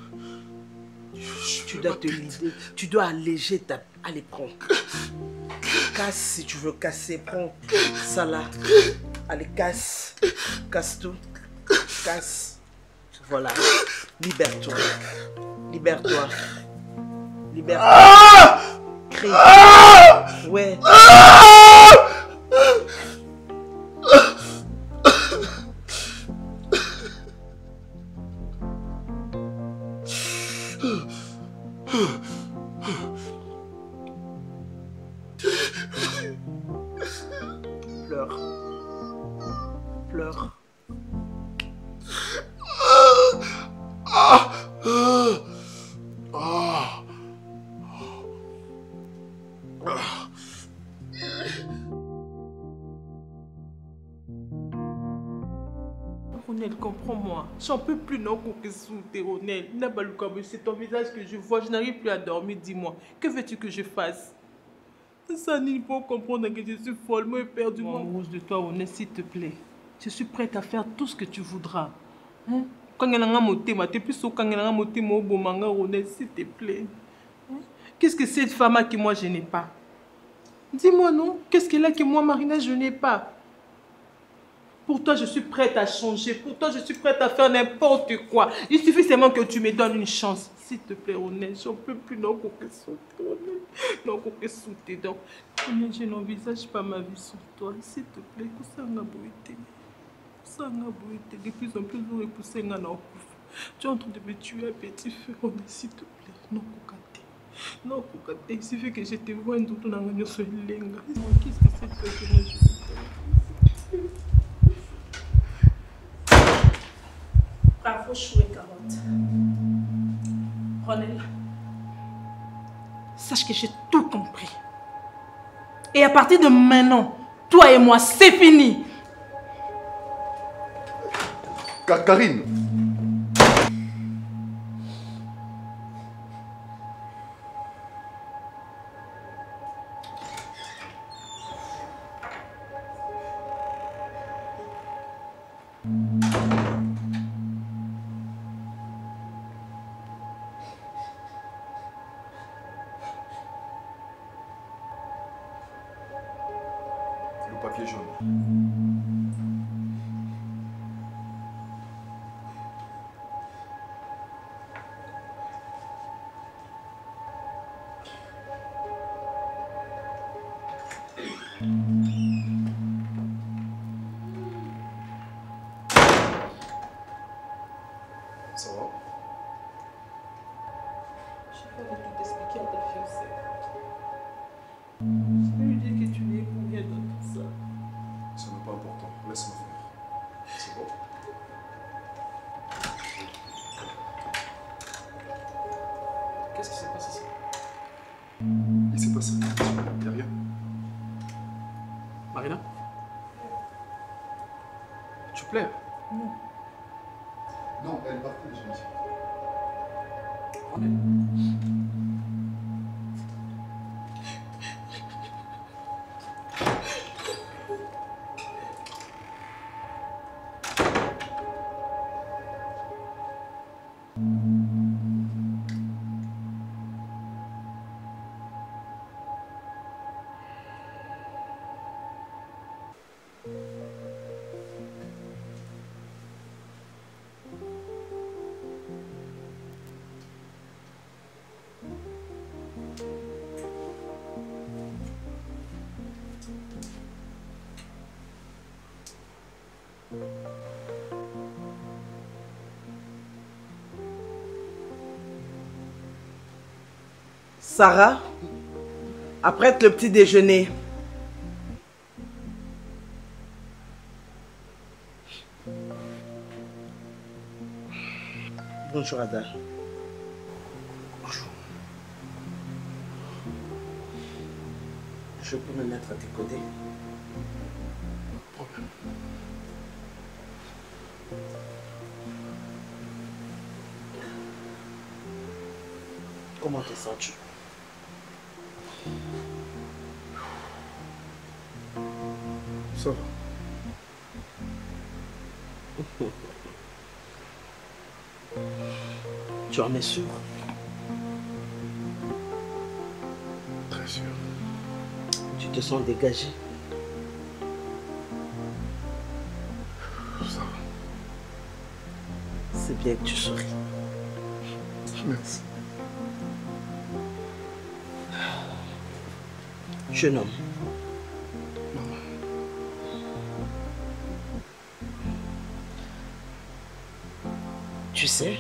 Tu dois alléger ta... Allez, prends. Casse si tu veux casser. Prends ça là. Allez, casse. Casse tout. Casse. Voilà. Libère-toi. Libère-toi. Libère-toi. Crie. Ouais. Pleure. Pleure. Ronel, comprends-moi. J'en peux plus, non, que souter, Ronel. C'est ton visage que je vois. Je n'arrive plus à dormir, dis-moi. Que veux-tu que je fasse? Ça n'y faut comprendre que je suis follement éperdument amoureuse de toi, Ronel, s'il te plaît. Je suis prête à faire tout ce que tu voudras. Hein? Quand il y a un motema, tu es plus quand il y a un motema au bon manga, Ronel, s'il te plaît. Hein? Qu'est-ce que cette femme que moi je n'ai pas? Dis-moi, non? Qu'est-ce qu'elle a que moi, Marina, je n'ai pas? Pour toi, je suis prête à changer. Pour toi, je suis prête à faire n'importe quoi. Il suffit seulement que tu me donnes une chance. S'il te plaît, Ronel, j'en peux plus. Non, qu'on peut sauter, Ronel. Non, qu'on peut sauter. Donc, je n'envisage pas ma vie sans toi. S'il te plaît, que ça n'a pas été. Ça n'a pas été. De plus en plus, vous repoussez un an. Tu es en train de me tuer à petit feu, Ronel, s'il te plaît. Non, Kokate. Non, Kokate. Il suffit que je te vois un doute dans le sur lenga. Qu'est-ce que c'est que moi je veux? Bravo, chou et carotte. Ronel, sache que j'ai tout compris. Et à partir de maintenant, toi et moi, c'est fini. Karine. Le papier jaune. Ça va? Je n'ai pas de tout expliquer à ta fiancée. Je peux lui dire que tu n'es pour rien dans tout ça. Ce n'est pas important. Marina, tu pleures? Non. Non, elle est partie déjà ici. Sarah, apprête le petit déjeuner. Bonjour Ada. Bonjour. Je peux me mettre à tes côtés? Pas de problème. Comment te sens-tu? Ça va. Tu en es sûr? Très sûr. Tu te sens dégagé? Ça va. C'est bien que tu souris. Merci. Jeune homme. Maman. Tu sais,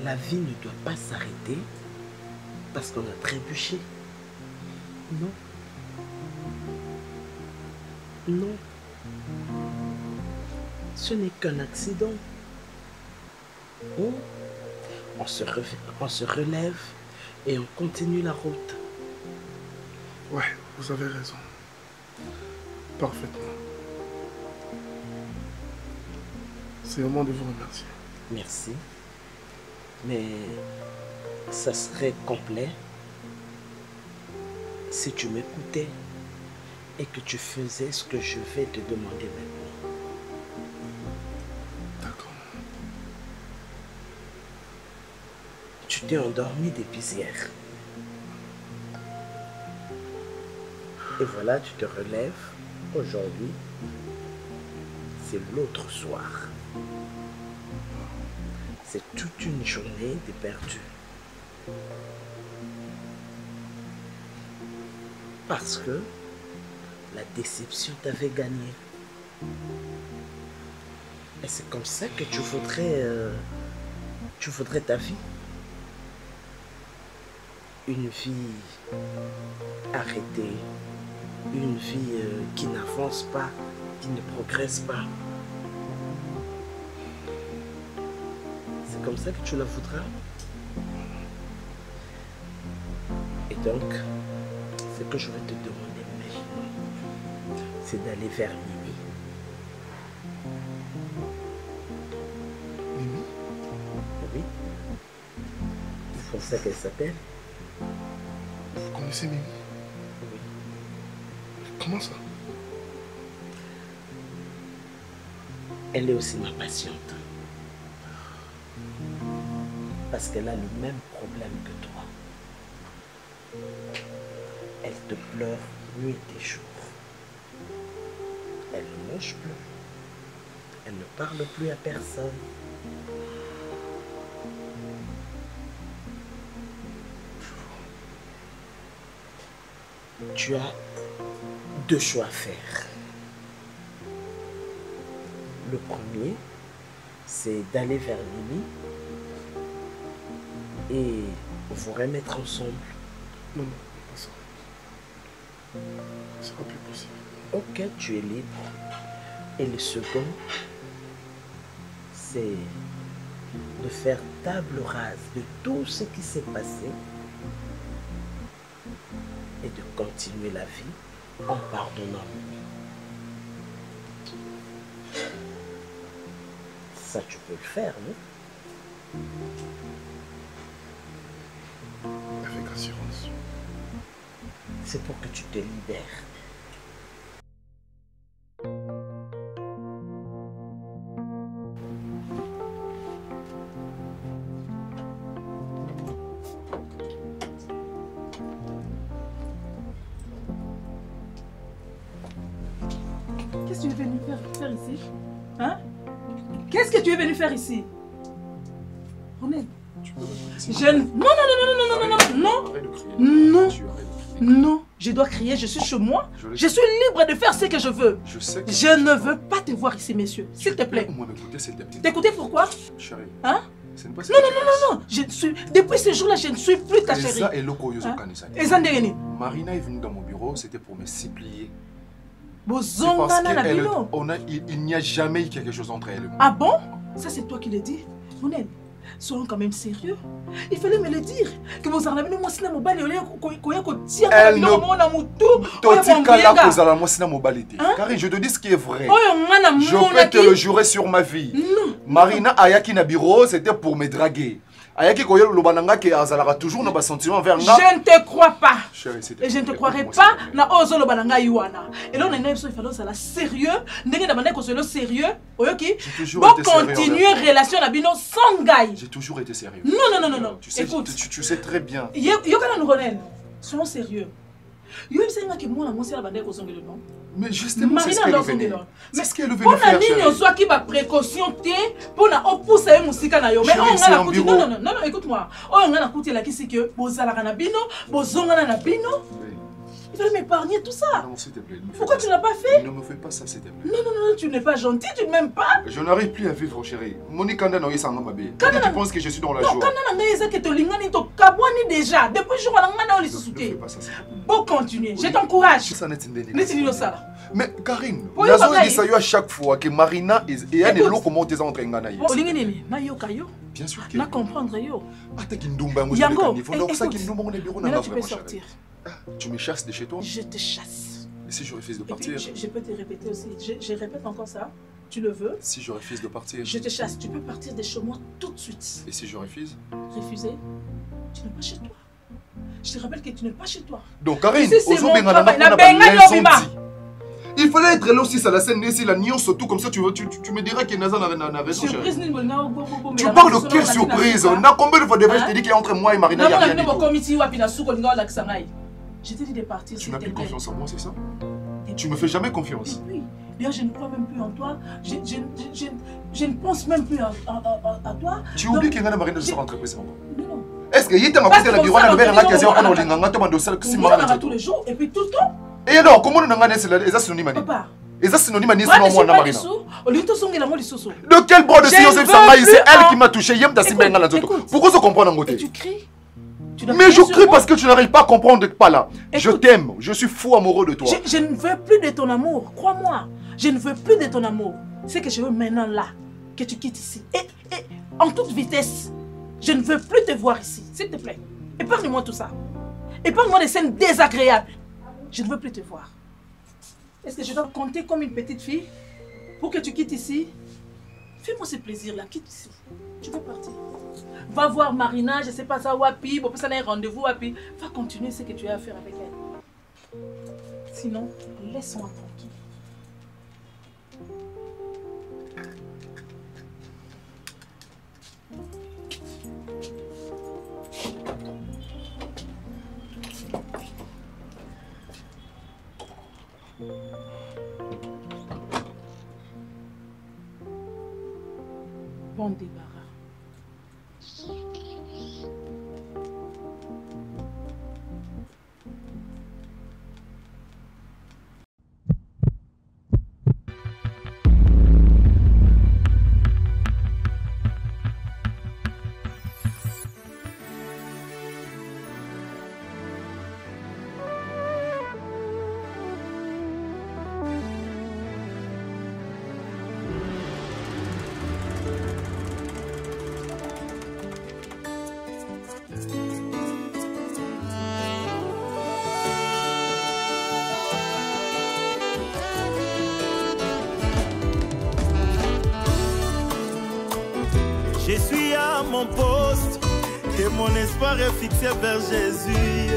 la vie ne doit pas s'arrêter parce qu'on a trébuché. Non. Non. Ce n'est qu'un accident. Oh. On se relève et on continue la route. Ouais, vous avez raison. Parfaitement. C'est au moment de vous remercier. Merci. Mais ça serait complet si tu m'écoutais et que tu faisais ce que je vais te demander maintenant. D'accord. Tu t'es endormi depuis hier. Et voilà, tu te relèves. Aujourd'hui, c'est l'autre soir. C'est toute une journée de perdu. Parce que la déception t'avait gagné. Et c'est comme ça que tu voudrais ta vie. Une vie arrêtée. Une vie qui n'avance pas, qui ne progresse pas. C'est comme ça que tu la voudras. Et donc, ce que je vais te demander maintenant, c'est d'aller vers Mimi. Mimi? Oui. C'est comme ça qu'elle s'appelle. Vous connaissez Mimi? Oui. Comment ça? Elle est aussi ma patiente. Parce qu'elle a le même problème que toi. Elle te pleure nuit et jour. Elle ne mange plus. Elle ne parle plus à personne. Tu as deux choix à faire. Le premier, c'est d'aller vers Mimi et vous remettre ensemble. Non, non, pas ça. Ce sera plus possible. Ok, tu es libre. Et le second, c'est de faire table rase de tout ce qui s'est passé et de continuer la vie en pardonnant Mimi. Ça, tu peux le faire, non? Avec assurance. C'est pour que tu te libères. Qu'est-ce que tu es venu faire ici? Hein? Qu'est-ce que tu es venu faire ici? Ronel, non, je dois crier, je suis chez moi, je suis libre de faire ce que je veux. Je ne veux pas te voir ici, messieurs, s'il te plaît. T'écouter pourquoi? Chérie. Hein? Non, depuis ce jour-là, je ne suis plus ta chérie. Marina est venue dans mon bureau, c'était pour me supplier. Il n'y a jamais eu quelque chose entre elles. Ah bon? Ça c'est toi qui le dis? Ronel, soyons quand même sérieux. Il fallait me le dire. Que vous en avez moi c'est mobile Karine, je te dis ce qui est vrai. Je peux te le jurer sur ma vie. Marina Ayaki na bureau, c'était pour me draguer. Ayaki koyel lobananga qui azalaka toujours nos sentiments envers moi. Je ne te crois pas. Chérie, et je ne te croirai pas na ozo lobananga yuana. Et là on est il fallait ça la sérieux. Ndenge na bandeko solo sérieux. Oyoki. Bon continuer relation na bino sans gaï. J'ai toujours été sérieux. Non. Écoute, tu sais très bien. Yo kana nous Ronel. Soyons sérieux. Yo msenga ke moi na moi c'est la bandeko songelo non. Mais justement, c'est ce qu'elle est venue. C'est ce qu'elle est venue faire. Pour soit qui va précaution pour na opousa et musika na yo. Mais on a la couti. Non, écoute-moi. On a la couti là qui c'est que bozala na bino, bozonga na bino. Il fallait m'épargner tout ça. Non, s'il te plaît. Pourquoi tu n'as pas fait? Ne me fais pas ça, s'il te plaît. Non, tu n'es pas gentil, tu ne m'aimes pas. Je n'arrive plus à vivre, chérie. Monique Kanda n'a pas mabé. Tu penses que je suis dans la joie? Non, Kanda n'a que tu lingani to kabwani déjà. Depuis le jour où on a eu les sous-soutés. Bon, continuer. Je t'encourage. Ça. Mais Karine, Nazo dit ça à chaque fois que Marina et elle est là comment tu es en train de gagner. Bien sûr que. Na comprendre yo. Yango, maintenant tu peux sortir. Tu me chasses de chez toi? Je te chasse. Et si je refuse de partir? Je peux te répéter aussi. Je répète encore ça. Tu le veux? Si je refuse de partir? Je te chasse. Tu peux partir de chez moi tout de suite. Et si je refuse? Refuser? Tu n'es pas chez toi. Je te rappelle que tu n'es pas chez toi. Donc Karine, il fallait être là aussi à la scène ici, la nion surtout comme ça tu me dirais que Naza n'a raison. Tu parles de quelle surprise? N'a combien de fois devrais-je te dire qu'il y a entre moi et Marina? Je t'ai dit de partir. Tu n'as plus confiance en moi, c'est ça? Tu me fais jamais confiance. Oui. D'ailleurs, je ne crois même plus en toi. Je ne pense même plus à toi. Tu oublies qu'il y a Marina de se rentrer précisément. Non. Est-ce que tu as passé la bureau à la nouvelle à quasi en Olinganga, tu m'as tous les jours et puis tout le temps. Et alors, comment nous avons c'est synonyme? Papa. Et ça synonyme à moi Marina. De quel bord de science c'est elle qui m'a touché. Pourquoi tu comprends en côté? Tu cries. Mais je crie parce que tu n'arrives pas à comprendre pas là. Je t'aime, je suis fou amoureux de toi. Je ne veux plus de ton amour, crois-moi. Je ne veux plus de ton amour. C'est que je veux maintenant là, que tu quittes ici. Et en toute vitesse, je ne veux plus te voir ici, s'il te plaît. Épargne-moi tout ça. Épargne-moi des scènes désagréables. Je ne veux plus te voir. Est-ce que je dois compter comme une petite fille pour que tu quittes ici? Fais-moi ce plaisir-là, quitte ici. Tu peux partir. Va voir Marina, je ne sais pas ça, Wapi, bon, ça un rendez-vous, Wapi. Va continuer ce que tu as à faire avec elle. Sinon, laisse-moi tranquille. Bon débarras. Je suis à mon poste et mon espoir est fixé vers Jésus.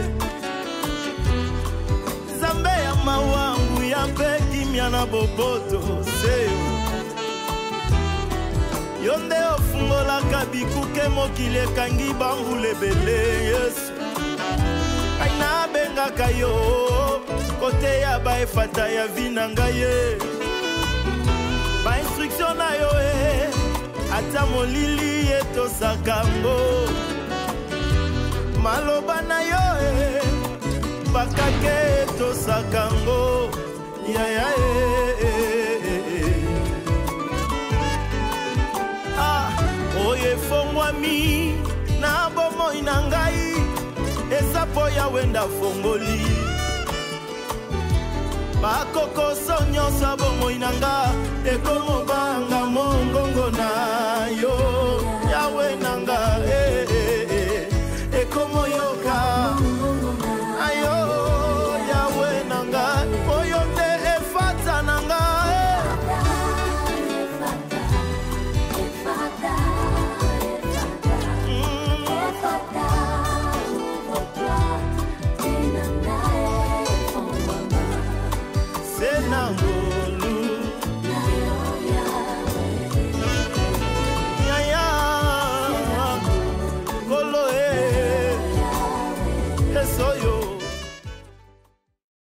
Zambe ya mawangu ya mpe kimia na boboto seyo. Yonde ofungolaka bikuke mokili ekangi bambula ebele Yesu. Aina bengaka yo kote ya baefata ya vi na ngai ye. Ba instruction na yo ata molili etosaka ngo. Maloba na yo bakake etosaka ngo. Ya ya oye fongwami na bomoi na ngai eza po ya wenda fongoli. Bakokoso nyonso bomoi na nga ekomo banga